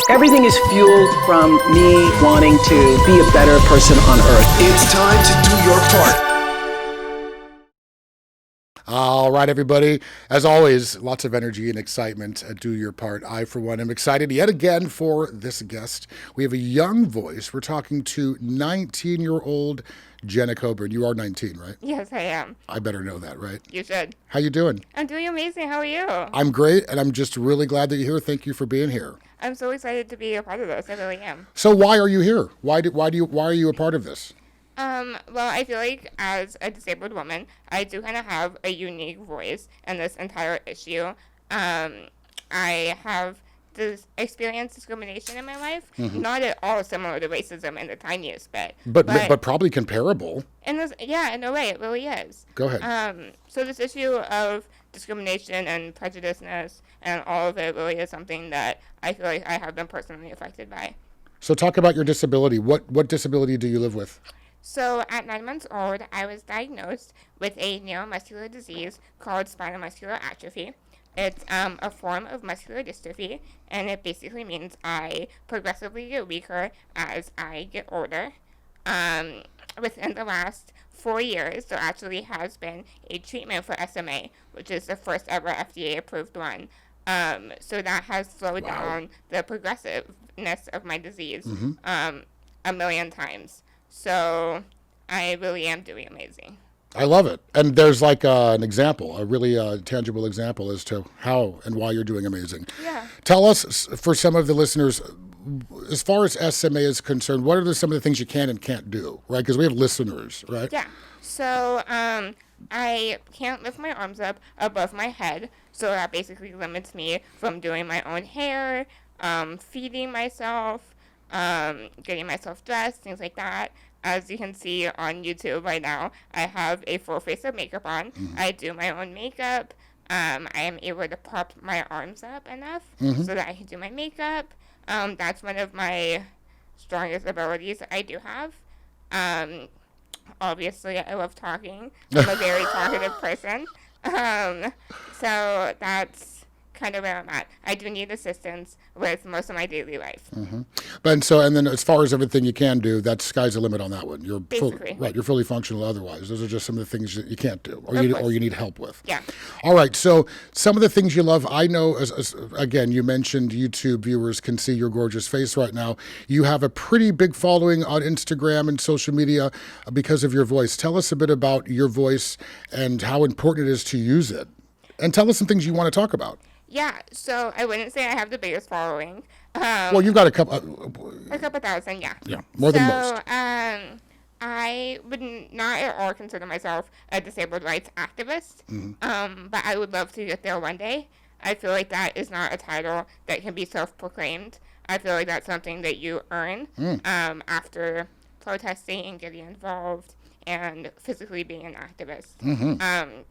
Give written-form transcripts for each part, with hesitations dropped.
Everything is fueled from me wanting to be a better person on earth. It's time to do your part. All right, everybody. As always, lots of energy and excitement. Do your part. I, for one, am excited yet again for this guest. We have a young voice. We're talking to 19-year-old Jenna Coburn. You are 19, right? Yes, I am. I better know that, right? You should. How you doing? I'm doing amazing. How are you? I'm great, and I'm just really glad that you're here. Thank you for being here. I'm so excited to be a part of this. I really am. So why are you here? Why are you a part of this? Well, I feel like as a disabled woman, I do kind of have a unique voice in this entire issue. I have experienced discrimination in my life, not at all similar to racism in the tiniest bit. But probably comparable. In a way, it really is. Go ahead. So this issue of discrimination and prejudiceness and all of it really is something that I feel like I have been personally affected by. So talk about your disability. What disability do you live with? So at 9 months old, I was diagnosed with a neuromuscular disease called spinal muscular atrophy. It's a form of muscular dystrophy, and it basically means I progressively get weaker as I get older. Within the last 4 years, there actually has been a treatment for SMA, which is the first ever FDA-approved one. So that has slowed down the progressiveness of my disease a million times. So I really am doing amazing. I love it. And there's like an example, a really tangible example as to how and why you're doing amazing. Yeah. Tell us, for some of the listeners, as far as SMA is concerned, what are some of the things you can and can't do, right? Because we have listeners, right? Yeah. So I can't lift my arms up above my head, so that basically limits me from doing my own hair, feeding myself, getting myself dressed, things like that. As you can see on YouTube right now, I have a full face of makeup on. I do my own makeup. I am able to prop my arms up enough so that I can do my makeup. That's one of my strongest abilities that I do have. Obviously, I love talking. I'm a very talkative person. So that's kind of where I'm at. I do need assistance with most of my daily life. And then as far as everything you can do, that's sky's the limit on that one. You're Basically. You're fully functional otherwise. Those are just some of the things that you can't do or you need help with. Yeah. All right. So some of the things you love, I know, again, you mentioned YouTube viewers can see your gorgeous face right now. You have a pretty big following on Instagram and social media because of your voice. Tell us a bit about your voice and how important it is to use it. And tell us some things you want to talk about. Yeah, so I wouldn't say I have the biggest following. Well, you've got a couple thousand, yeah. Yeah, more than most. I would not at all consider myself a disabled rights activist, but I would love to get there one day. I feel like that is not a title that can be self-proclaimed. I feel like that's something that you earn after protesting and getting involved and physically being an activist.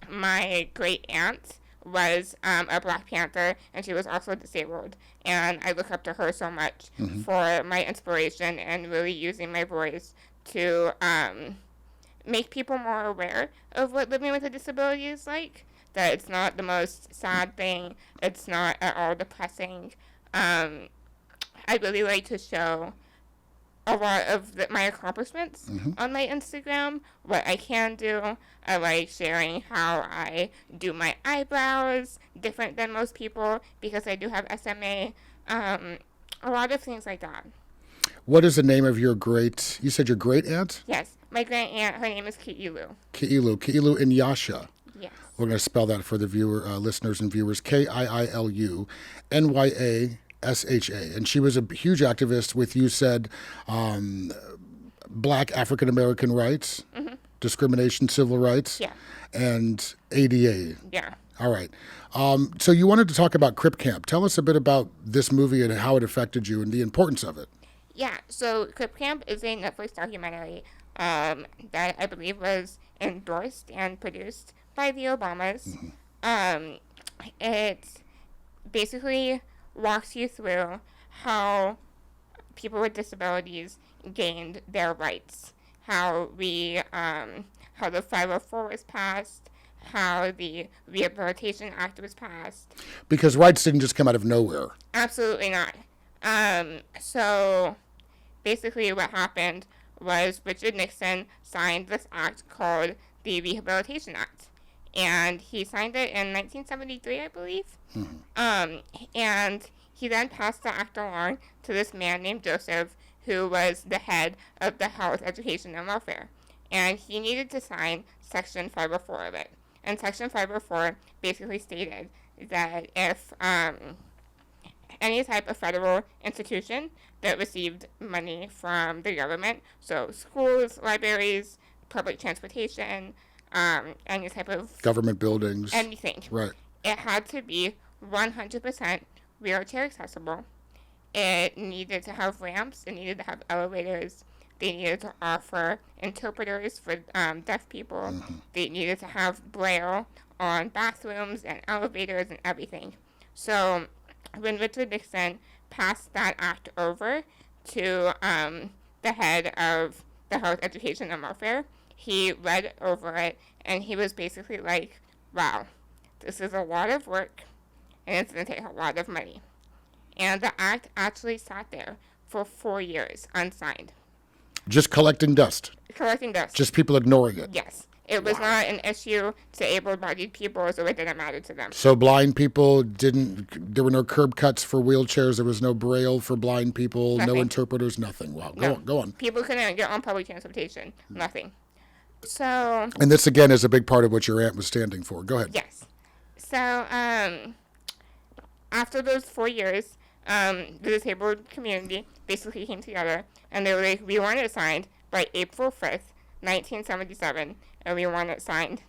My great aunt was a Black Panther, and she was also disabled, and I look up to her so much for my inspiration and really using my voice to make people more aware of what living with a disability is like, that it's not the most sad thing, it's not at all depressing. I really like to show a lot of my accomplishments on my Instagram, what I can do. I like sharing how I do my eyebrows, different than most people because I do have SMA. A lot of things like that. What is the name of you said your great aunt? Yes, my great aunt, her name is Ki'ilu. Ki'ilu Nyasha. Yes. We're going to spell that for the listeners and viewers. Kiilu NyaSha. And she was a huge activist with, you said, Black African American rights, discrimination, civil rights, and ADA. Yeah. All right. So you wanted to talk about Crip Camp. Tell us a bit about this movie and how it affected you and the importance of it. Yeah, so Crip Camp is a Netflix documentary that I believe was endorsed and produced by the Obamas. It basically walks you through how people with disabilities gained their rights, how the 504 was passed, how the Rehabilitation Act was passed. Because rights didn't just come out of nowhere. Absolutely not. So basically what happened was Richard Nixon signed this act called the Rehabilitation Act. And he signed it in 1973, I believe. And he then passed the act along to this man named Joseph, who was the head of the Health, Education, and Welfare. And he needed to sign Section 504 of it. And Section 504 basically stated that if any type of federal institution that received money from the government, so schools, libraries, public transportation, any type of Government buildings. anything, Right. it had to be 100% wheelchair accessible. It needed to have ramps. It needed to have elevators. They needed to offer interpreters for deaf people. They needed to have Braille on bathrooms and elevators and everything. So when Richard Nixon passed that act over to the head of the Health, Education, and Welfare, he read over it, and he was basically like, wow, this is a lot of work, and it's going to take a lot of money. And the act actually sat there for 4 years, unsigned. Just collecting dust. Collecting dust. Just people ignoring it. Yes. It was not an issue to able-bodied people, so it didn't matter to them. So blind people there were no curb cuts for wheelchairs. There was no braille for blind people, no Nothing. interpreters, nothing. Wow. No. Go on. People couldn't get on public transportation. Nothing. So, And this, again, is a big part of what your aunt was standing for. Go ahead. yes. So, after those 4 years, the disabled community basically came together, and they were like, we want it signed by April 5th, 1977, and we want it signed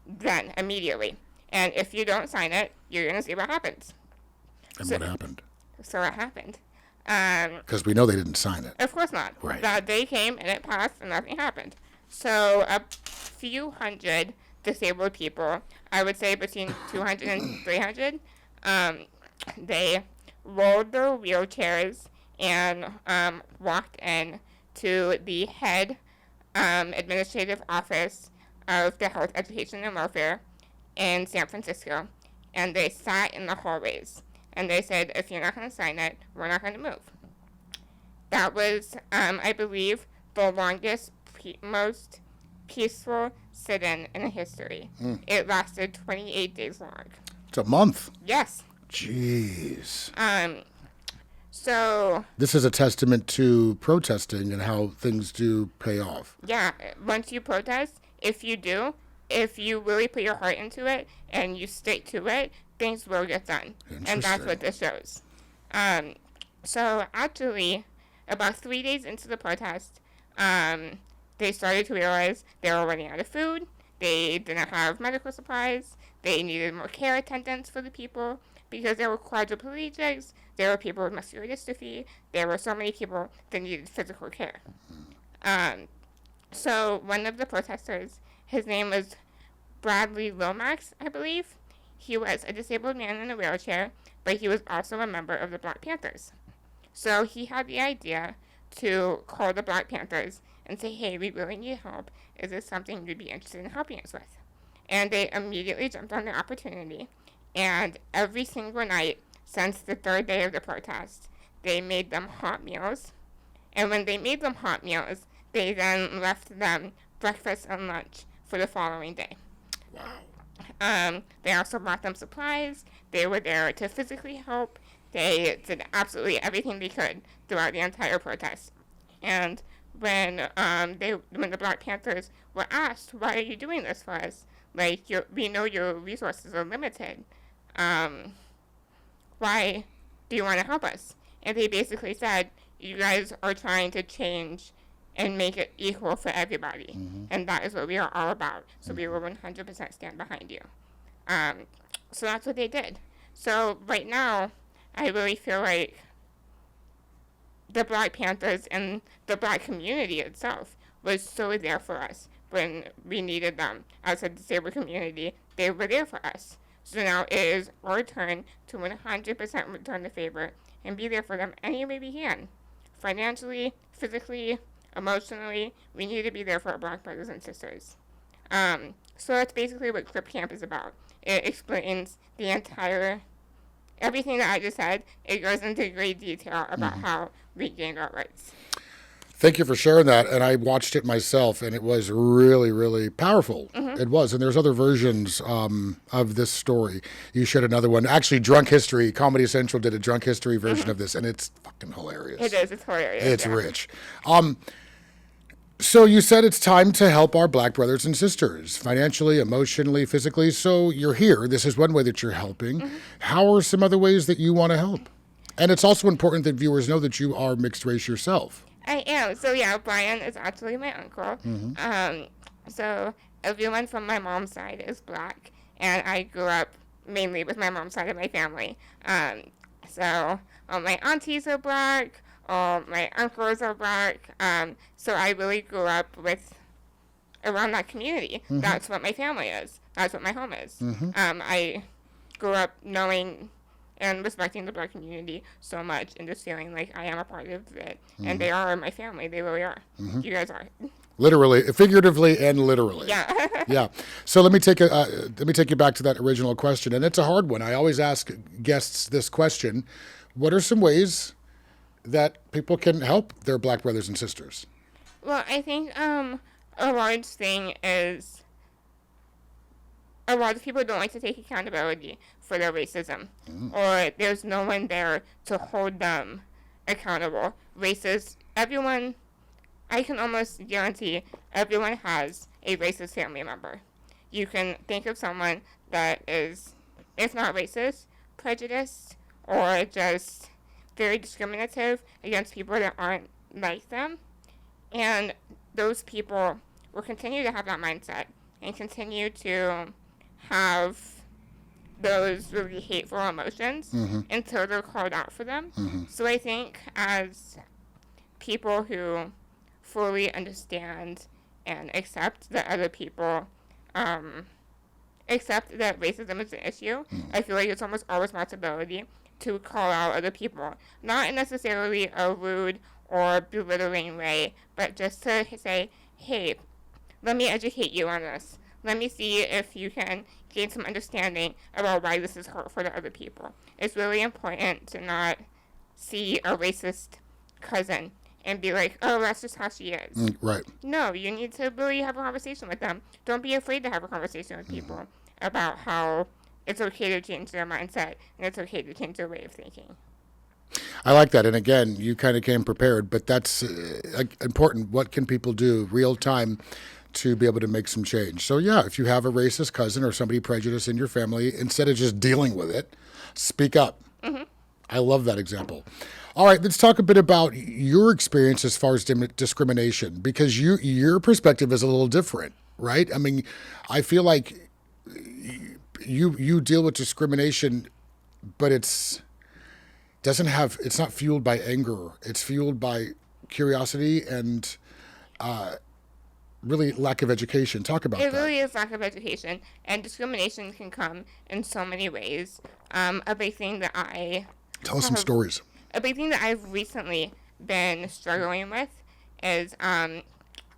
then, immediately. And if you don't sign it, you're going to see what happens. And So- what happened? So it happened. Because we know they didn't sign it. Of course not. Right. That day came and it passed and nothing happened. So a few hundred disabled people, I would say between 200 and 300, they rolled their wheelchairs and walked in to the head administrative office of the Health, Education, and Welfare in San Francisco, and they sat in the hallways. And they said, if you're not going to sign it, we're not going to move. That was, I believe, the longest, most peaceful sit-in in history. It lasted 28 days long. It's a month. Yes. Jeez. So, This is a testament to protesting and how things do pay off. yeah, once you protest, if you really put your heart into it and you stick to it, things will get done. And that's what this shows. So actually, about 3 days into the protest, they started to realize they were running out of food. They didn't have medical supplies. They needed more care attendants for the people because there were quadriplegics. There were people with muscular dystrophy. There were so many people that needed physical care. So one of the protesters, his name was Bradley Lomax, I believe. He was a disabled man in a wheelchair, but he was also a member of the Black Panthers. So he had the idea to call the Black Panthers and say, hey, we really need help. Is this something you'd be interested in helping us with? And they immediately jumped on the opportunity. And every single night since the third day of the protest, they made them hot meals. And when they made them hot meals, they then left them breakfast and lunch for the following day. Wow. They also brought them supplies. They were there to physically help. They did absolutely everything they could throughout the entire protest. And when the Black Panthers were asked, why are you doing this for us? Like, we know your resources are limited. Why do you want to help us? And they basically said, you guys are trying to change and make it equal for everybody. And that is what we are all about. So we will 100% stand behind you. So that's what they did. So right now, I really feel like the Black Panthers and the Black community itself was so there for us when we needed them. As a disabled community, they were there for us. So now it is our turn to 100% return the favor and be there for them any way we can. Financially, physically, emotionally, we need to be there for our Black brothers and sisters. So that's basically what Crip Camp is about. It explains the entire everything that I just said, it goes into great detail about how we gained our rights. Thank you for sharing that. And I watched it myself, and it was really, really powerful. It was. And there's other versions of this story. You shared another one. Actually, Drunk History, Comedy Central did a Drunk History version of this, and it's fucking hilarious. It is. It's hilarious. It's yeah. rich. So you said it's time to help our Black brothers and sisters, financially, emotionally, physically. So you're here. This is one way that you're helping. How are some other ways that you want to help? And it's also important that viewers know that you are mixed race yourself. I am. So yeah, Brian is actually my uncle. So everyone from my mom's side is Black, and I grew up mainly with my mom's side of my family. So all my aunties are Black, all my uncles are Black. So I really grew up with around that community. That's what my family is. That's what my home is. I grew up knowing and respecting the Black community so much, and just feeling like I am a part of it. And they are my family. They really are. You guys are. Literally, figuratively, and literally. Yeah. Yeah. So let me take you back to that original question, and it's a hard one. I always ask guests this question: what are some ways that people can help their Black brothers and sisters? Well, I think a large thing is a lot of people don't like to take accountability for their racism, or there's no one there to hold them accountable. Everyone, I can almost guarantee everyone has a racist family member. You can think of someone that is, if not racist, prejudiced, or just very discriminative against people that aren't like them. And those people will continue to have that mindset and continue to have those really hateful emotions until they're called out for them. So I think as people who fully understand and accept that other people accept that racism is an issue, I feel like it's almost our responsibility to call out other people. Not in necessarily a rude or belittling way, but just to say, hey, let me educate you on this. Let me see if you can gain some understanding about why this is hurtful to other people. It's really important to not see a racist cousin and be like, oh, that's just how she is. Right. No, you need to really have a conversation with them. Don't be afraid to have a conversation with people about how it's okay to change their mindset and it's okay to change their way of thinking. I like that. And again, you kind of came prepared, but that's important. What can people do real time to be able to make some change? So yeah, if you have a racist cousin or somebody prejudiced in your family, instead of just dealing with it, speak up. I love that example. All right, let's talk a bit about your experience as far as discrimination, because your perspective is a little different, right? I mean, I feel like you deal with discrimination, but it's not fueled by anger. It's fueled by curiosity and really lack of education. Talk about that. It really is lack of education, and discrimination can come in so many ways. A big thing that Tell us some stories. A big thing that I've recently been struggling with is a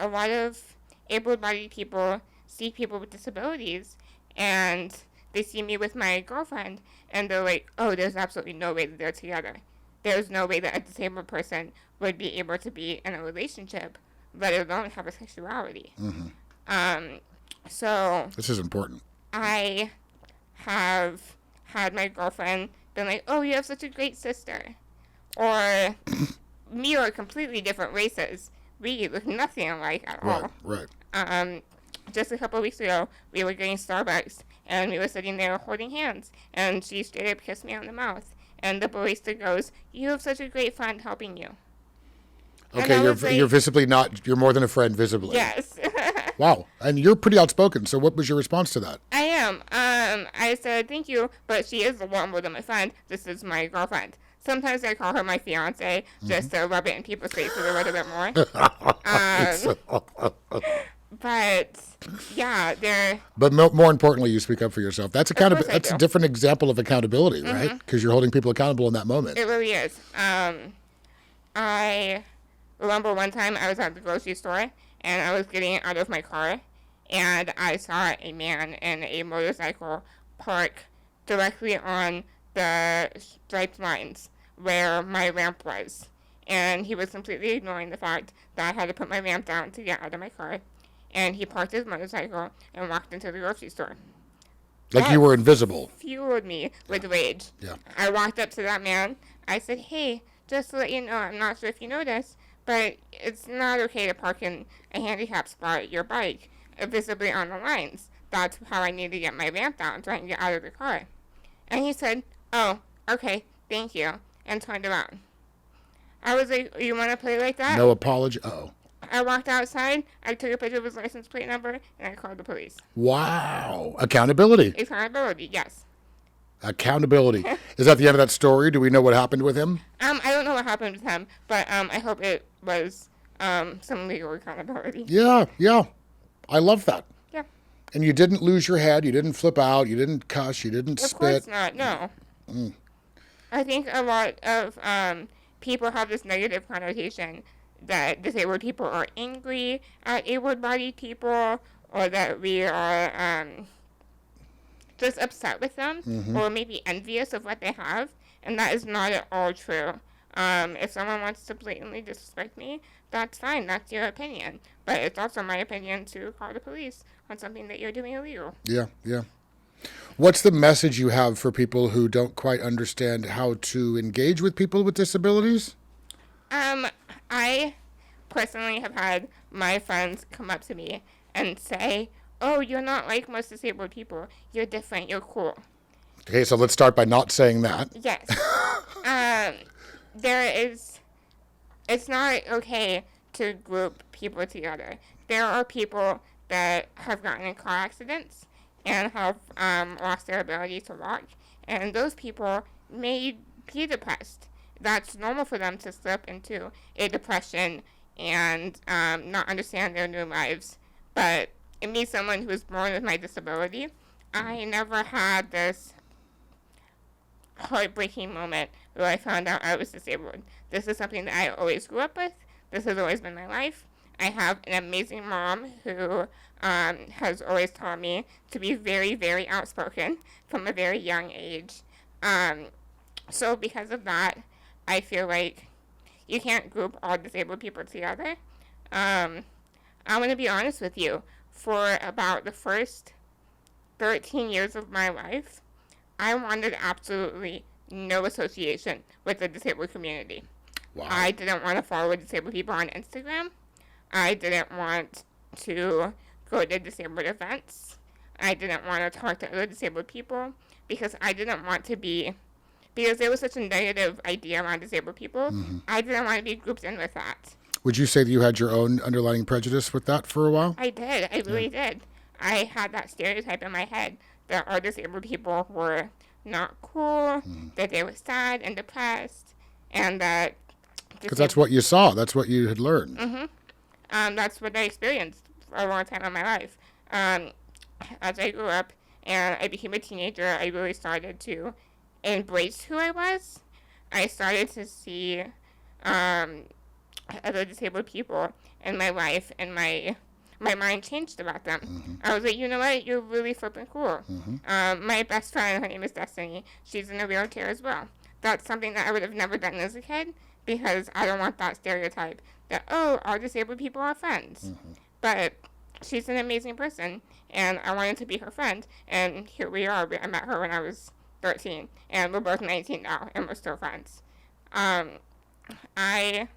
lot of able-bodied people see people with disabilities, and they see me with my girlfriend, and they're like, oh, there's absolutely no way that they're together. There's no way that a disabled person would be able to be in a relationship, let alone have a sexuality. So this is important. I have had my girlfriend been like, oh, you have such a great sister. Or me are completely different races. We look nothing alike at all. Right. Just a couple of weeks ago, we were getting Starbucks, and we were sitting there holding hands, and she straight up kissed me on the mouth. And the barista goes, you have such a great friend helping you. Okay, you're visibly not, you're more than a friend visibly. Yes. Wow. And you're pretty outspoken, so what was your response to that? I am. I said, thank you, but she is a lot more than my friend. This is my girlfriend. Sometimes I call her my fiance just to rub it in people's faces a little bit more. But yeah, But more importantly, you speak up for yourself. That's a different example of accountability, right? Because you're holding people accountable in that moment. It really is. I remember one time I was at the grocery store and I was getting out of my car, and I saw a man in a motorcycle park directly on the striped lines where my ramp was. And he was completely ignoring the fact that I had to put my ramp down to get out of my car. And he parked his motorcycle and walked into the grocery store. Like That you were invisible. fueled me with rage. Yeah. I walked up to that man. I said, hey, just to let you know, I'm not sure if you know this, but it's not okay to park in a handicap spot your bike visibly on the lines. That's how I need to get my ramp down so I can get out of the car. And he said, oh, okay, thank you, and turned around. I was like, you want to play like that? No apology. Oh. I walked outside, I took a picture of his license plate number, and I called the police. Wow. Accountability. Accountability, yes. Accountability. Is that the end of that story? Do we know what happened with him? I don't know what happened with him, but I hope it was some legal accountability. Yeah, yeah. I love that. Yeah. And you didn't lose your head. You didn't flip out. You didn't cuss. You didn't Of spit. course not, no. I think a lot of people have this negative connotation that disabled people are angry at able-bodied people, or that we are just upset with them, or maybe envious of what they have, and that is not at all true. If someone wants to blatantly disrespect me, that's fine, that's your opinion. But it's also my opinion to call the police on something that you're doing illegal. Yeah, yeah. What's the message you have for people who don't quite understand how to engage with people with disabilities? I personally have had my friends come up to me and say, oh, you're not like most disabled people. You're different. You're cool. Okay, so let's start by not saying that. Yes. It's not okay to group people together. There are people that have gotten in car accidents and have lost their ability to walk, and those people may be depressed. That's normal for them to slip into a depression and not understand their new lives. But in me, someone who was born with my disability, I never had this heartbreaking moment where I found out I was disabled. This is something that I always grew up with. This has always been my life. I have an amazing mom who has always taught me to be very, very outspoken from a very young age. So because of that, I feel like you can't group all disabled people together. I'm going to be honest with you. For about the first 13 years of my life, I wanted absolutely no association with the disabled community. Wow. I didn't want to follow disabled people on Instagram. I didn't want to go to disabled events. I didn't want to talk to other disabled people because I didn't want to be, because there was such a negative idea around disabled people, I didn't want to be grouped in with that. Would you say that you had your own underlying prejudice with that for a while? I did. I really did. I had that stereotype in my head that all disabled people were not cool, that they were sad and depressed, and that... Because that's what you saw. That's what you had learned. That's what I experienced for a long time in my life. As I grew up and I became a teenager, I really started to embrace who I was. I started to see other disabled people in my life, and my mind changed about them. I was like, you know what? You're really flipping cool. My best friend, her name is Destiny, she's in a wheelchair as well. That's something that I would have never done as a kid because I don't want that stereotype that, oh, all disabled people are friends. But she's an amazing person, and I wanted to be her friend, and here we are. I met her when I was 13, and we're both 19 now, and we're still friends. I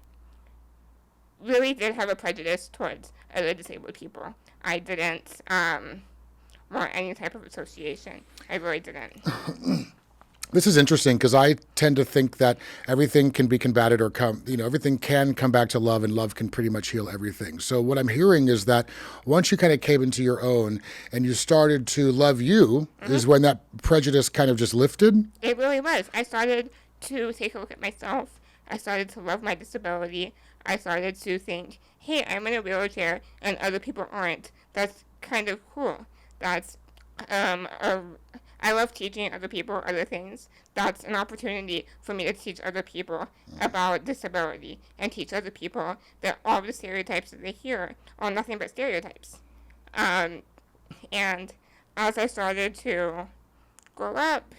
really did have a prejudice towards other disabled people. I didn't want any type of association. I really didn't. This is interesting because I tend to think that everything can be combated or everything can come back to love, and love can pretty much heal everything. So what I'm hearing is that once you kind of came into your own and you started to love you is when that prejudice kind of just lifted? It really was. I started to take a look at myself. I started to love my disability. I started to think, hey, I'm in a wheelchair and other people aren't. That's kind of cool. That's I love teaching other people other things. That's an opportunity for me to teach other people about disability and teach other people that all the stereotypes that they hear are nothing but stereotypes. And as I started to grow up,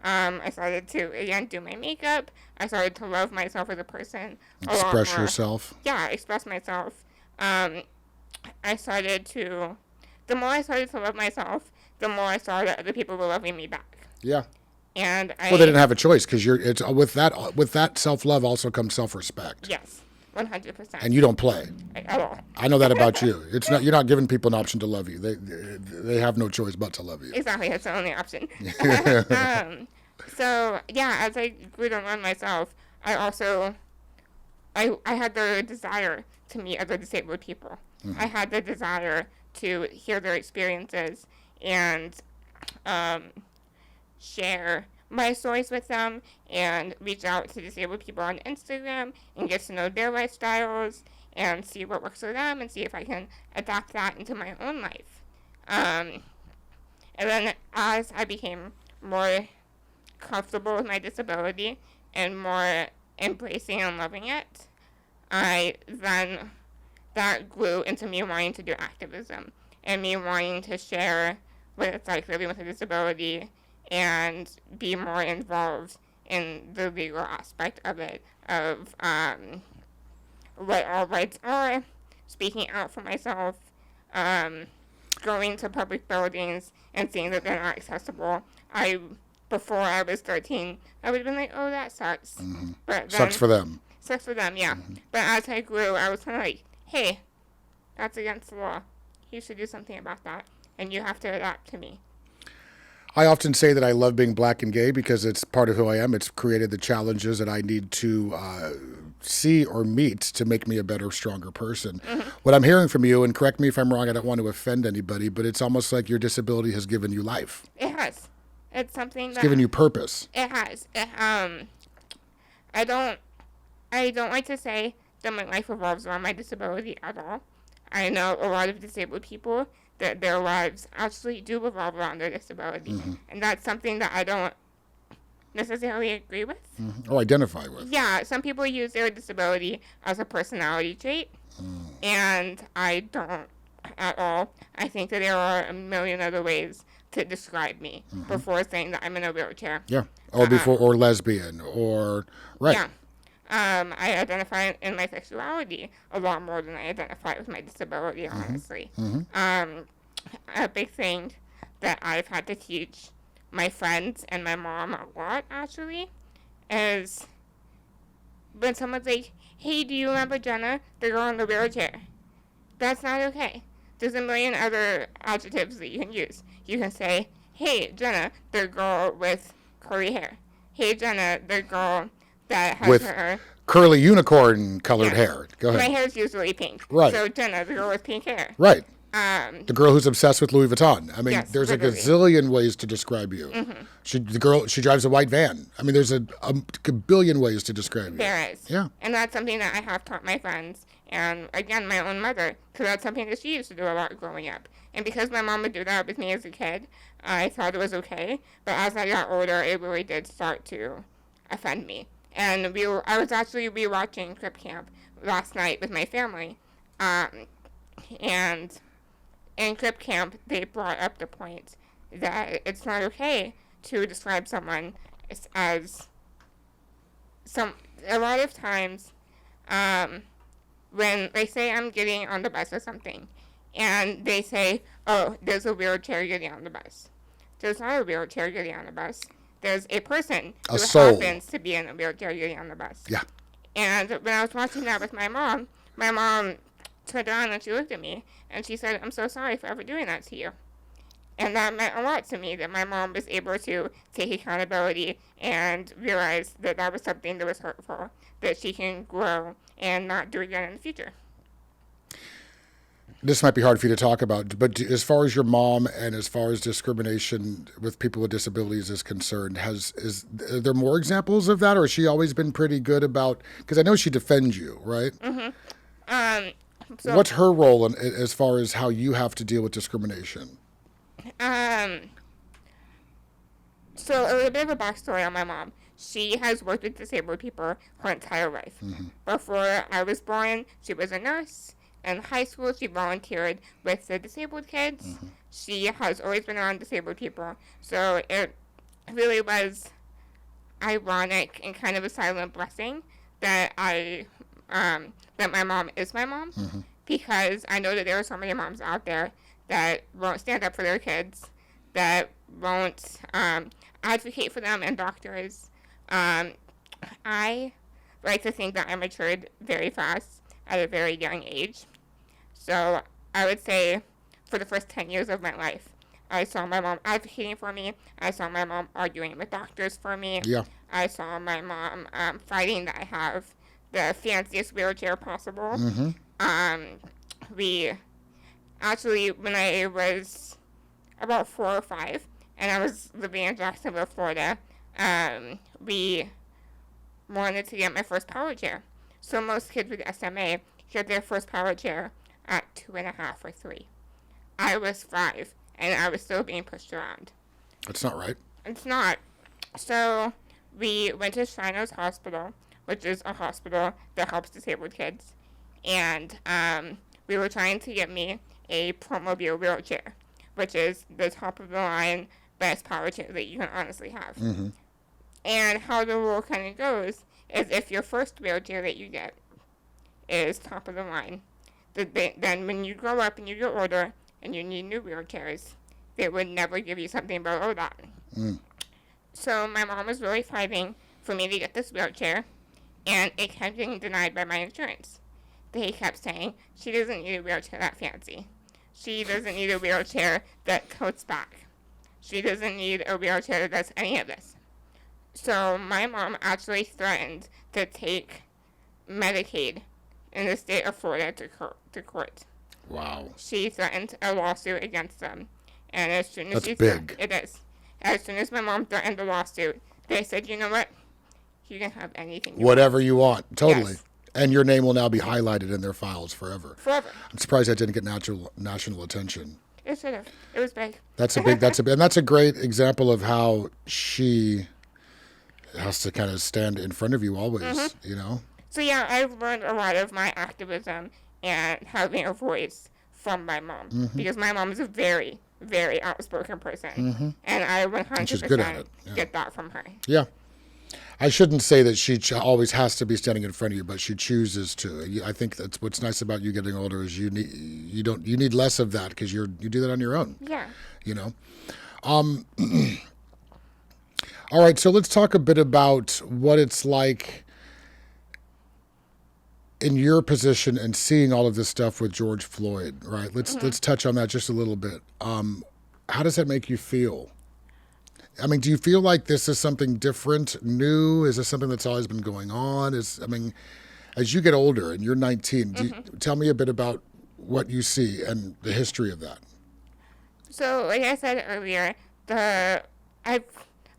I started to, again, do my makeup. I started to love myself as a person a lot Express more. yourself. Yeah, express myself. I started to, the more I started to love myself, the more I saw that other people were loving me back. Yeah. And I, Well, they didn't have a choice because it's with that self-love also comes self-respect. yes, 100%. And you don't play. At all. I know that about you. It's not, you're not giving people an option to love you. They have no choice but to love you. Exactly, that's the only option. So, yeah, as I grew to learn myself, I also, I had the desire to meet other disabled people. I had the desire to hear their experiences and share my stories with them and reach out to disabled people on Instagram and get to know their lifestyles and see what works for them and see if I can adapt that into my own life. And then as I became more comfortable with my disability and more embracing and loving it, that grew into me wanting to do activism and me wanting to share what it's like living with a disability and be more involved in the legal aspect of it, of what all rights are, speaking out for myself, going to public buildings and seeing that they're not accessible. Before I was 13, I would have been like, oh, that sucks. But then, Sucks for them. Sucks for them, yeah. But as I grew, I was kind of like, hey, that's against the law. You should do something about that. And you have to adapt to me. I often say that I love being black and gay because it's part of who I am. It's created the challenges that I need to see or meet to make me a better, stronger person. What I'm hearing from you, and correct me if I'm wrong, I don't want to offend anybody, but it's almost like your disability has given you life. It has. It's something It's given you purpose. It has. I don't like to say that my life revolves around my disability at all. I know a lot of disabled people that their lives actually do revolve around their disability. And that's something that I don't necessarily agree with. Or identify with. Yeah, some people use their disability as a personality trait, and I don't at all. I think that there are a million other ways to describe me before saying that I'm in a wheelchair. Yeah. Or lesbian, or, right. Yeah. I identify in my sexuality a lot more than I identify with my disability, honestly. A big thing that I've had to teach my friends and my mom a lot, actually, is when someone's like, hey, do you remember Jenna, the girl in the wheelchair? That's not okay. There's a million other adjectives that you can use. You can say, hey, Jenna, the girl with curly hair. Hey, Jenna, the girl that has With her curly unicorn colored hair. Go ahead. My hair is usually pink. Right. So Jenna, the girl with pink hair. Right. The girl who's obsessed with Louis Vuitton. I mean, Yes, there's literally. a gazillion ways to describe you. She drives a white van. I mean, there's a billion ways to describe you. There is. Yeah. And that's something that I have taught my friends. And again, my own mother, because that's something that she used to do a lot growing up. And because my mom would do that with me as a kid, I thought it was okay. But as I got older, it really did start to offend me. And I was actually rewatching Crip Camp last night with my family. And in Crip Camp, they brought up the point that it's not okay to describe someone as a lot of times, when they say I'm getting on the bus or something, and they say, oh, there's a wheelchair getting on the bus. There's not a wheelchair getting on the bus. There's a person who happens to be in a wheelchair getting on the bus. Yeah. And when I was watching that with my mom turned around and she looked at me and she said, I'm so sorry for ever doing that to you. And that meant a lot to me, that my mom was able to take accountability and realize that that was something that was hurtful, that she can grow and not do again in the future. This might be hard for you to talk about, but as far as your mom and as far as discrimination with people with disabilities is concerned, are there more examples of that, or has she always been pretty good about, because I know she defends you, right? So, what's her role as far as how you have to deal with discrimination? So a little bit of a backstory on my mom. She has worked with disabled people her entire life. Before I was born, she was a nurse. In high school, she volunteered with the disabled kids. She has always been around disabled people. So really was ironic and kind of a silent blessing that that my mom is my mom, because I know that there are so many moms out there that won't stand up for their kids, that won't advocate for them, and doctors. I like to think that I matured very fast at a very young age. So I would say for the first 10 years of my life, I saw my mom advocating for me. I saw my mom arguing with doctors for me. Yeah. I saw my mom fighting that I have the fanciest wheelchair possible. We actually, when I was about 4 or 5, and I was living in Jacksonville, Florida, we wanted to get my first power chair. So most kids with SMA get their first power chair at 2.5 or 3. I was 5, and I was still being pushed around. That's not right. It's not. So we went to Shriners Hospital, which is a hospital that helps disabled kids, and we were trying to get me a Promobile wheelchair, which is the top of the line best power chair that you can honestly have. And how the rule kind of goes is if your first wheelchair that you get is top of the line, then when you grow up and you get older and you need new wheelchairs, they would never give you something below that. So my mom was really fighting for me to get this wheelchair, and it kept getting denied by my insurance. They kept saying, she doesn't need a wheelchair that fancy. She doesn't need a wheelchair that coats back. She doesn't need a wheelchair that does any of this. So my mom actually threatened to take Medicaid in the state of Florida to court. Wow. She threatened a lawsuit against them. And as soon as That's big. It is. As soon as my mom threatened the lawsuit, they said, you know what? You can have anything you Whatever you want. Totally. Yes. And your name will now be highlighted in their files forever. Forever. I'm surprised that didn't get national attention. It should have. It was big. And that's a great example of how she has to kind of stand in front of you always, you know? So yeah, I've learned a lot of my activism and having a voice from my mom, because my mom is a very, very outspoken person, and I 100% get that from her. Yeah. I shouldn't say that she always has to be standing in front of you, but she chooses to. I think that's what's nice about you getting older is you need less of that because you do that on your own. Yeah. You know. All right, so let's talk a bit about what it's like in your position and seeing all of this stuff with George Floyd, right? Let's touch on that just a little bit. How does that make you feel? I mean, do you feel like this is something different, new? Is this something that's always been going on? As you get older and you're 19, tell me a bit about what you see and the history of that. So, like I said earlier, I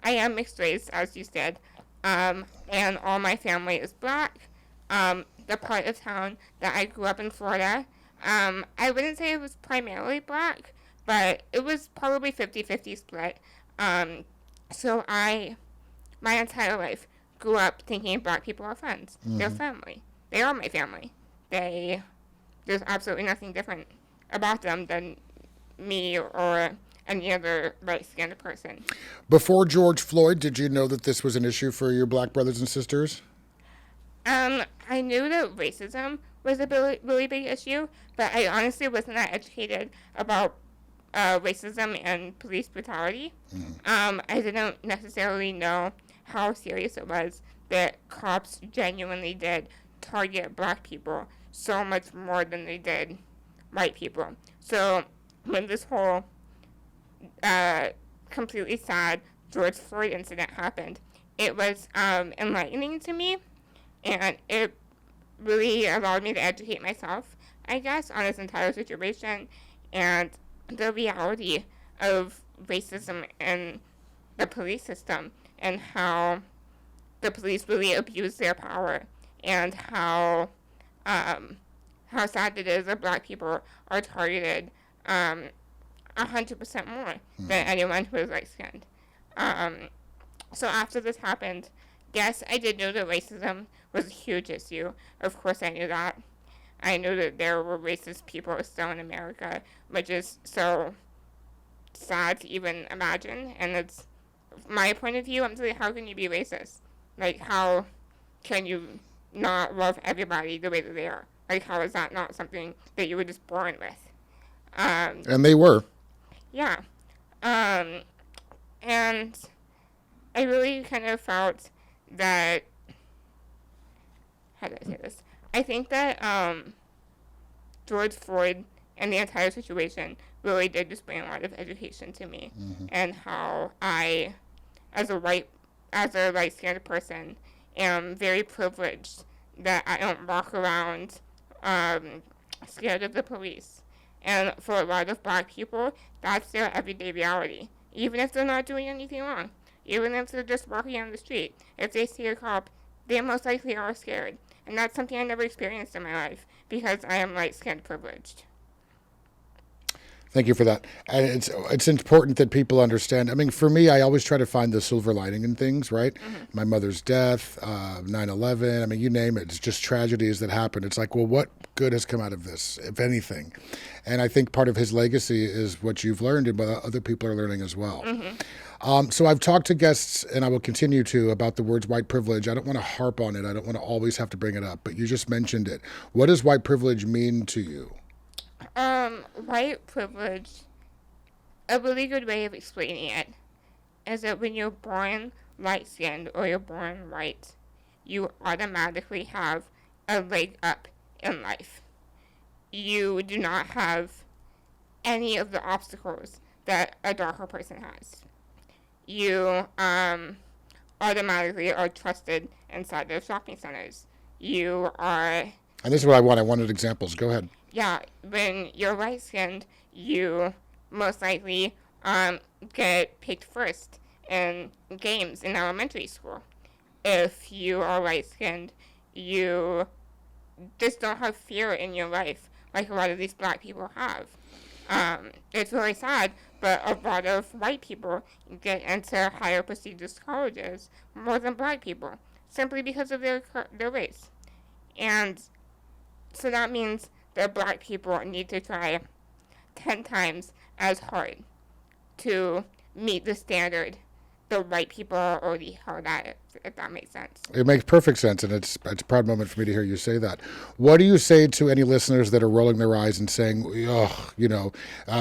am mixed race, as you said, and all my family is black. The part of town that I grew up in Florida, I wouldn't say it was primarily black, but it was probably 50-50 split. So my entire life grew up thinking black people are friends. They're family. They are my family. There's absolutely nothing different about them than me or any other light-skinned person. Before George Floyd, did you know that this was an issue for your black brothers and sisters? I knew that racism was a really big issue, but I honestly wasn't that educated about racism and police brutality. I didn't necessarily know how serious it was that cops genuinely did target black people so much more than they did white people. So when this whole completely sad George Floyd incident happened, it was enlightening to me, and it really allowed me to educate myself, I guess, on this entire situation and the reality of racism in the police system and how the police really abuse their power and how sad it is that black people are targeted 100% more than anyone who is light-skinned. So after this happened, yes, I did know that racism was a huge issue. Of course I knew that. I knew that there were racist people still in America, which is so sad to even imagine, and it's my point of view, I'm saying, how can you be racist? Like, how can you not love everybody the way that they are? Like, how is that not something that you were just born with? And they were. Yeah. And I really kind of felt that, how do I say this? I think that George Floyd and the entire situation really did just bring a lot of education to me, and how I, as a light-skinned person, am very privileged that I don't walk around scared of the police. And for a lot of black people, that's their everyday reality. Even if they're not doing anything wrong, even if they're just walking on the street, if they see a cop, they most likely are scared. And that's something I never experienced in my life because I am light-skinned privileged. Thank you for that. And it's important that people understand. I mean, for me, I always try to find the silver lining in things, right? My mother's death, 9/11, I mean, you name it. It's just tragedies that happen. It's like, well, what good has come out of this, if anything? And I think part of his legacy is what you've learned and what other people are learning as well. So I've talked to guests, and I will continue to, about the words white privilege. I don't want to harp on it. I don't want to always have to bring it up, but you just mentioned it. What does white privilege mean to you? White privilege, a really good way of explaining it is that when you're born light-skinned or you're born white, you automatically have a leg up in life. You do not have any of the obstacles that a darker person has. You automatically are trusted inside of shopping centers. You are... And this is what I want. I wanted examples. Go ahead. Yeah, when you're light-skinned, you most likely get picked first in games in elementary school. If you are light-skinned, you just don't have fear in your life like a lot of these black people have. It's really sad, but a lot of white people get into higher prestigious colleges more than black people, simply because of their race. And so that means that black people need to try 10 times as hard to meet the standard the white people are already held at, if that makes sense. It makes perfect sense, and it's a proud moment for me to hear you say that. What do you say to any listeners that are rolling their eyes and saying, oh,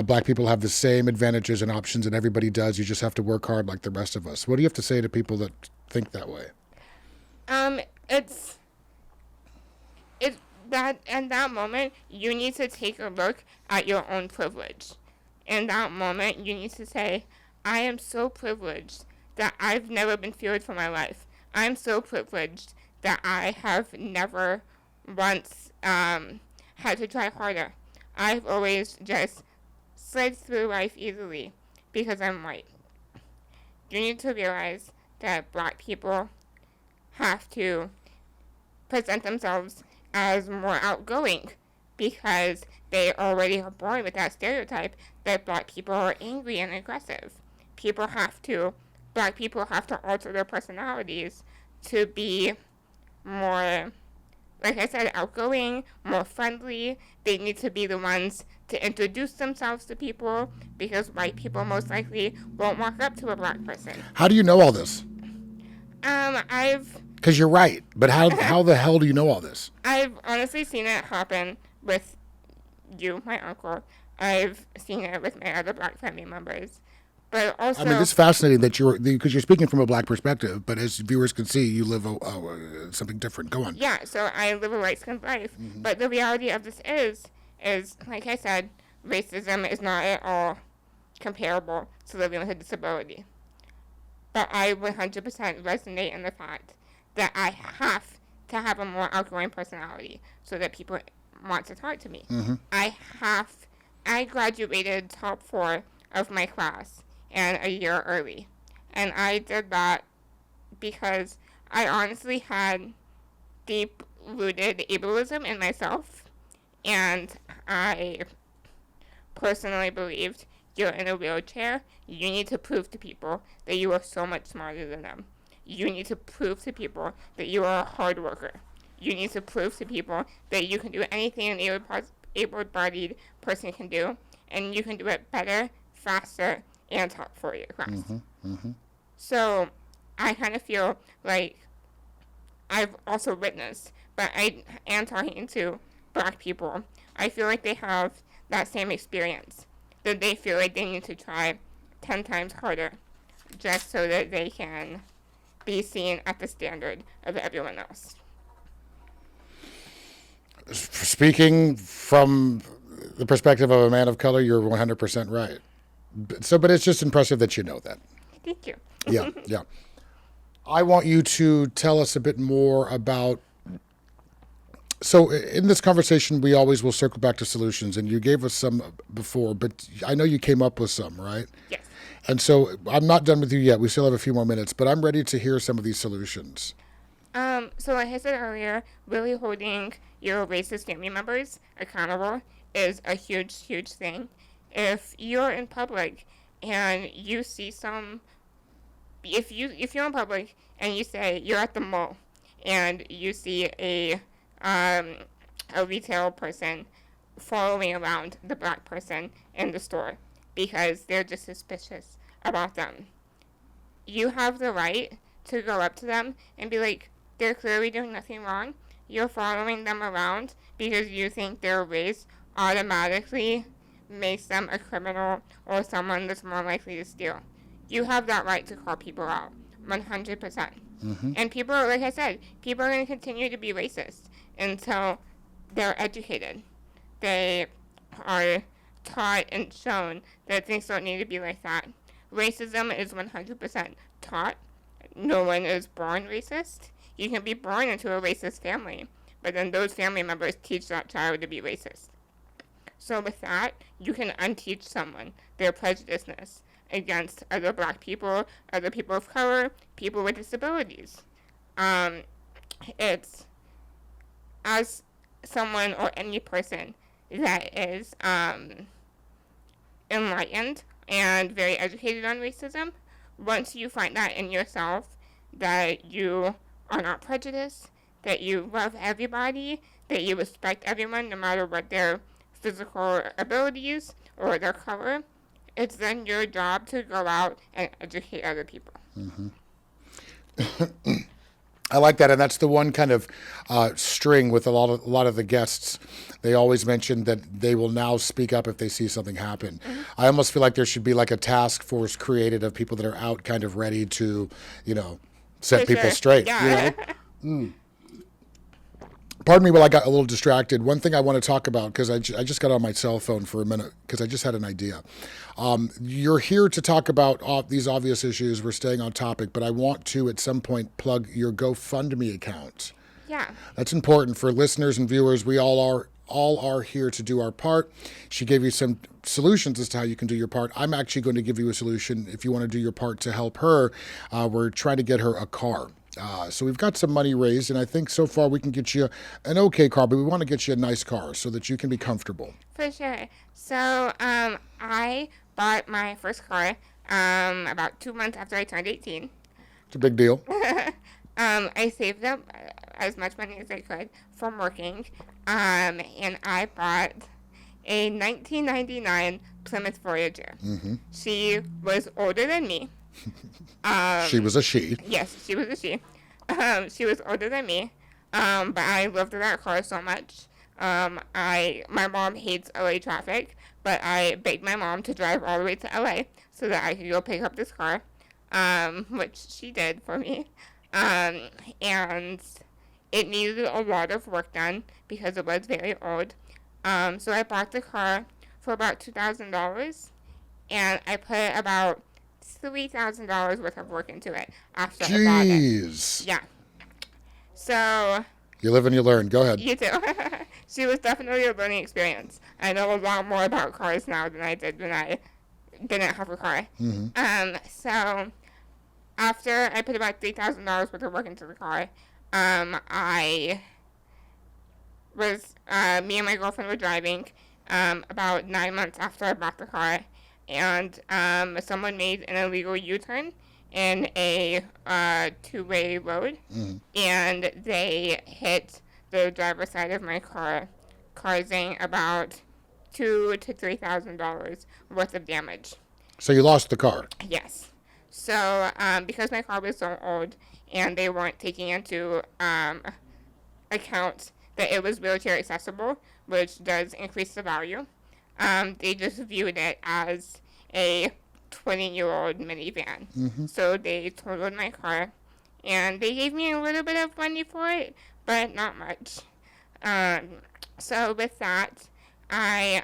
black people have the same advantages and options and everybody does, you just have to work hard like the rest of us? What do you have to say to people that think that way? That in that moment, you need to take a look at your own privilege. In that moment, you need to say, I am so privileged that I've never been feared for my life. I'm so privileged that I have never once had to try harder. I've always just slid through life easily because I'm white. You need to realize that black people have to present themselves as more outgoing because they already are born with that stereotype that black people are angry and aggressive. Black people have to alter their personalities to be more, like I said, outgoing, more friendly. They need to be the ones to introduce themselves to people because white people most likely won't walk up to a black person. How do you know all this? Because you're right, but how the hell do you know all this? I've honestly seen it happen with you, my uncle. I've seen it with my other black family members. But also, I mean, it's fascinating that because you're speaking from a black perspective, but as viewers can see, you live something different. Go on. Yeah, so I live a light-skinned life. Mm-hmm. But the reality of this is, like I said, racism is not at all comparable to living with a disability. But I 100% resonate in the fact that I have to have a more outgoing personality so that people want to talk to me. Mm-hmm. I graduated top 4 of my class and a year early. And I did that because I honestly had deep-rooted ableism in myself. And I personally believed you're in a wheelchair, you need to prove to people that you are so much smarter than them. You need to prove to people that you are a hard worker. You need to prove to people that you can do anything an able-bodied person can do, and you can do it better, faster, and top 4 your class. Mm-hmm, mm-hmm. So I kind of feel like I've also witnessed, but I am talking to black people. I feel like they have that same experience, that they feel like they need to try 10 times harder just so that they can be seen at the standard of everyone else. Speaking from the perspective of a man of color, you're 100% right. But it's just impressive that you know that. Thank you. Yeah, yeah. I want you to tell us a bit more about. So in this conversation, we always will circle back to solutions, and you gave us some before, but I know you came up with some, right? Yes. And so I'm not done with you yet. We still have a few more minutes, but I'm ready to hear some of these solutions. So like I said earlier, really holding your racist family members accountable is a huge, huge thing. If you're in public and you see if you're in public and you say you're at the mall and you see a retail person following around the black person in the store because they're just suspicious about them, you have the right to go up to them and be like, they're clearly doing nothing wrong. You're following them around because you think their race automatically makes them a criminal or someone that's more likely to steal. You have that right to call people out, 100%. Mm-hmm. And people, like I said, people are going to continue to be racist until they're educated. They are taught and shown that things don't need to be like that. Racism is 100% taught. No one is born racist. You can be born into a racist family, but then those family members teach that child to be racist. So with that, you can unteach someone their prejudiceness against other black people, other people of color, people with disabilities. It's as someone or any person that is enlightened and very educated on racism, once you find that in yourself, that you are not prejudiced, that you love everybody, that you respect everyone no matter what their physical abilities or their color, it's then your job to go out and educate other people. Mm-hmm. I like that, and that's the one kind of string with a lot of the guests. They always mention that they will now speak up if they see something happen. Mm-hmm. I almost feel like there should be like a task force created of people that are out, kind of ready to, set people straight. Yeah. Pardon me while I got a little distracted. One thing I want to talk about, because I just got on my cell phone for a minute, because I just had an idea. You're here to talk about these obvious issues. We're staying on topic, but I want to, at some point, plug your GoFundMe account. Yeah. That's important for listeners and viewers. We all are here to do our part. She gave you some solutions as to how you can do your part. I'm actually going to give you a solution if you want to do your part to help her. We're trying to get her a car. So we've got some money raised, and I think so far we can get you an okay car, but we want to get you a nice car so that you can be comfortable. For sure. So I bought my first car about 2 months after I turned 18. It's a big deal. I saved up as much money as I could from working, and I bought a 1999 Plymouth Voyager. Mm-hmm. She was older than me. She was a she. Yes, she was a she. She was older than me, but I loved that car so much. My mom hates LA traffic, but I begged my mom to drive all the way to LA so that I could go pick up this car, which she did for me. And it needed a lot of work done because it was very old. So I bought the car for about $2,000, and I put about $3,000 worth of work into it after I bought it. Jeez. Yeah. So. You live and you learn. Go ahead. You too. She was definitely a learning experience. I know a lot more about cars now than I did when I didn't have a car. Mm-hmm. So after I put about $3,000 worth of work into the car, me and my girlfriend were driving about 9 months after I bought the car, and someone made an illegal U-turn in a two-way road, and they hit the driver's side of my car, causing about $2,000 to $3,000 worth of damage. So you lost the car? Yes. So because my car was so old and they weren't taking into account that it was wheelchair accessible, which does increase the value, they just viewed it as a 20-year-old minivan. So they totaled my car, and they gave me a little bit of money for it, but not much. So with that, I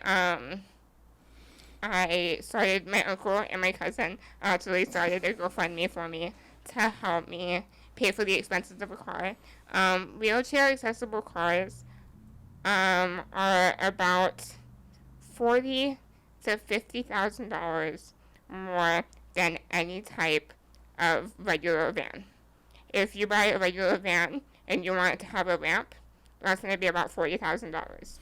started, my uncle and my cousin actually started a GoFundMe for me to help me pay for the expenses of a car. Wheelchair accessible cars are about $40,000 to $50,000 more than any type of regular van. If you buy a regular van and you want it to have a ramp, that's going to be about $40,000.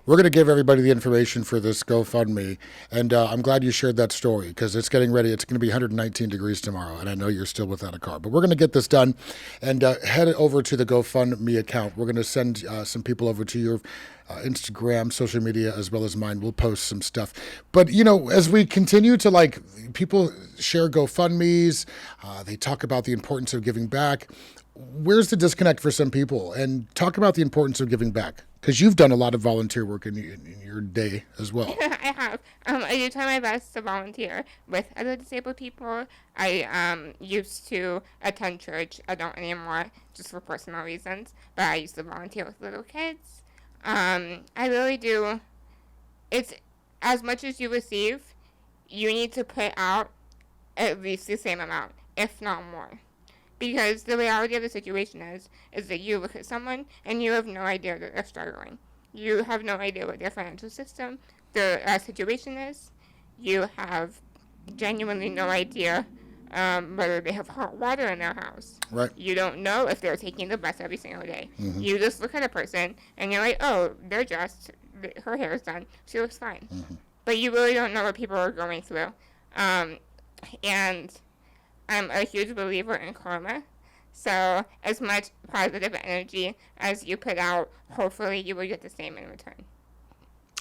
We're going to give everybody the information for this GoFundMe, and I'm glad you shared that story because it's getting ready. It's going to be 119 degrees tomorrow, and I know you're still without a car. But we're going to get this done and head over to the GoFundMe account. We're going to send some people over to your Instagram, social media, as well as mine. We'll post some stuff. But, you know, as we continue to, people share GoFundMes, they talk about the importance of giving back. Where's the disconnect for some people? And talk about the importance of giving back. Because you've done a lot of volunteer work in your day as well. I have. I do try my best to volunteer with other disabled people. I used to attend church. I don't anymore, just for personal reasons. But I used to volunteer with little kids. I really do. It's as much as you receive, you need to put out at least the same amount, if not more. Because the reality of the situation is that you look at someone and you have no idea that they're struggling. You have no idea what their financial system, their situation is. You have genuinely no idea whether they have hot water in their house. Right. You don't know if they're taking the bus every single day. You just look at a person and you're like, oh, they're dressed, her hair is done, she looks fine. But you really don't know what people are going through. And I'm a huge believer in karma. So as much positive energy as you put out, hopefully you will get the same in return.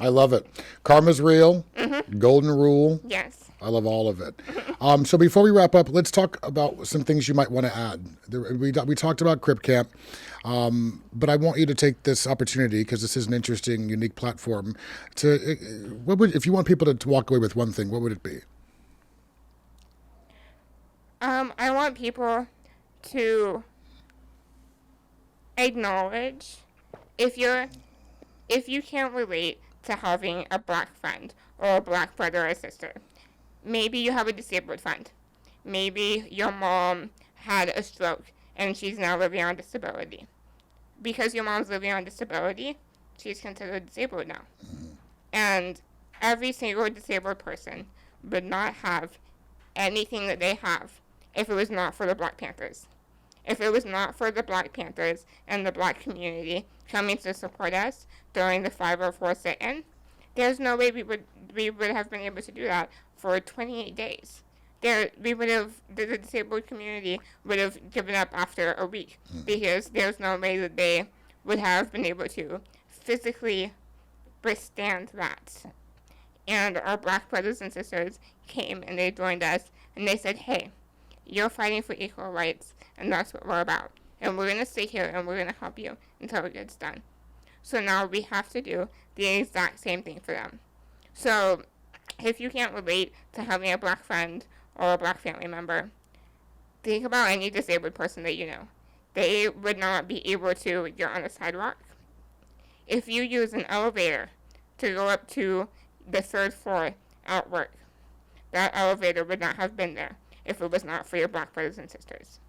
I love it. Karma's real. Golden rule. Yes. I love all of it. So before we wrap up, let's talk about some things you might want to add. We talked about Crip Camp, but I want you to take this opportunity, because this is an interesting, unique platform, if you want people to walk away with one thing, what would it be? I want people to acknowledge if you can't relate to having a black friend or a black brother or sister. Maybe you have a disabled friend. Maybe your mom had a stroke and she's now living on disability. Because your mom's living on disability, she's considered disabled now. And every single disabled person would not have anything that they have if it was not for the Black Panthers. If it was not for the Black Panthers and the black community coming to support us during the 504 sit-in, there's no way we would have been able to do that for 28 days. The disabled community would have given up after a week, because there's no way that they would have been able to physically withstand that. And our black brothers and sisters came and they joined us and they said, hey, you're fighting for equal rights, and that's what we're about. And we're going to stay here and we're going to help you until it gets done. So now we have to do the exact same thing for them. So if you can't relate to having a black friend or a black family member, think about any disabled person that you know. They would not be able to get on a sidewalk. If you use an elevator to go up to the third floor at work, that elevator would not have been there if it was not for your black brothers and sisters.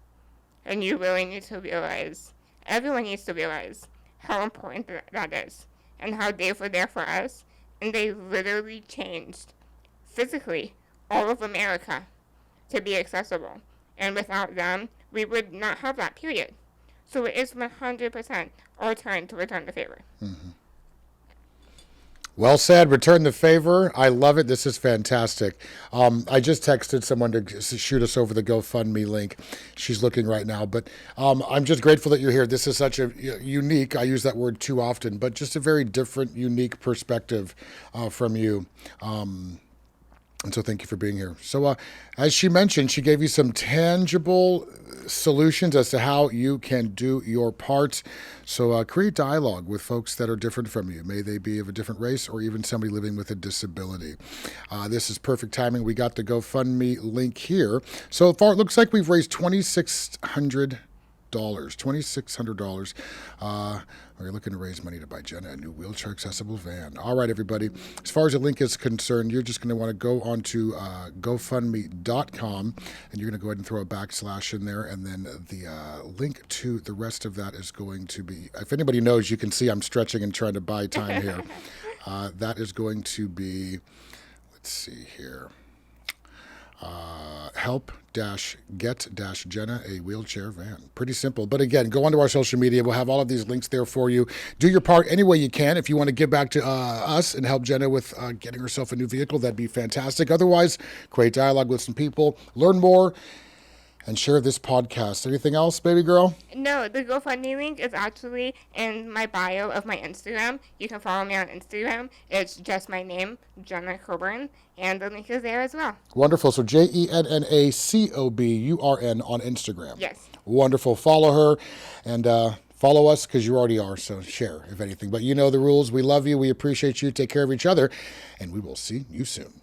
And you really need to realize, everyone needs to realize how important that is, and how they were there for us, and they literally changed, physically, all of America to be accessible. And without them, we would not have that, period. So it is 100% our turn to return the favor. Well said. Return the favor. I love it. This is fantastic. I just texted someone to shoot us over the GoFundMe link. She's looking right now. But I'm just grateful that you're here. This is such a unique, I use that word too often, but just a very different, unique perspective from you. And so thank you for being here. So as she mentioned, she gave you some tangible solutions as to how you can do your part. So create dialogue with folks that are different from you. May they be of a different race or even somebody living with a disability. This is perfect timing. We got the GoFundMe link here. So far, it looks like we've raised $2,600. We're looking to raise money to buy Jenna a new wheelchair accessible van. All right, everybody. As far as the link is concerned, you're just going to want to go onto GoFundMe.com, and you're going to go ahead and throw a backslash in there, and then the link to the rest of that is going to be, if anybody knows, you can see I'm stretching and trying to buy time here. That is going to be, let's see here. Help-get-Jenna a wheelchair van. Pretty simple. But again, go onto our social media. We'll have all of these links there for you. Do your part any way you can. If you want to give back to us and help Jenna with getting herself a new vehicle, that'd be fantastic. Otherwise, create dialogue with some people, learn more, and share this podcast. Anything else, baby girl? No, the GoFundMe link is actually in my bio of my Instagram. You can follow me on Instagram. It's just my name, Jenna Coburn, and the link is there as well. Wonderful. So JennaCoburn on Instagram. Yes. Wonderful. Follow her and follow us because you already are. So share, if anything. But you know the rules. We love you. We appreciate you. Take care of each other. And we will see you soon.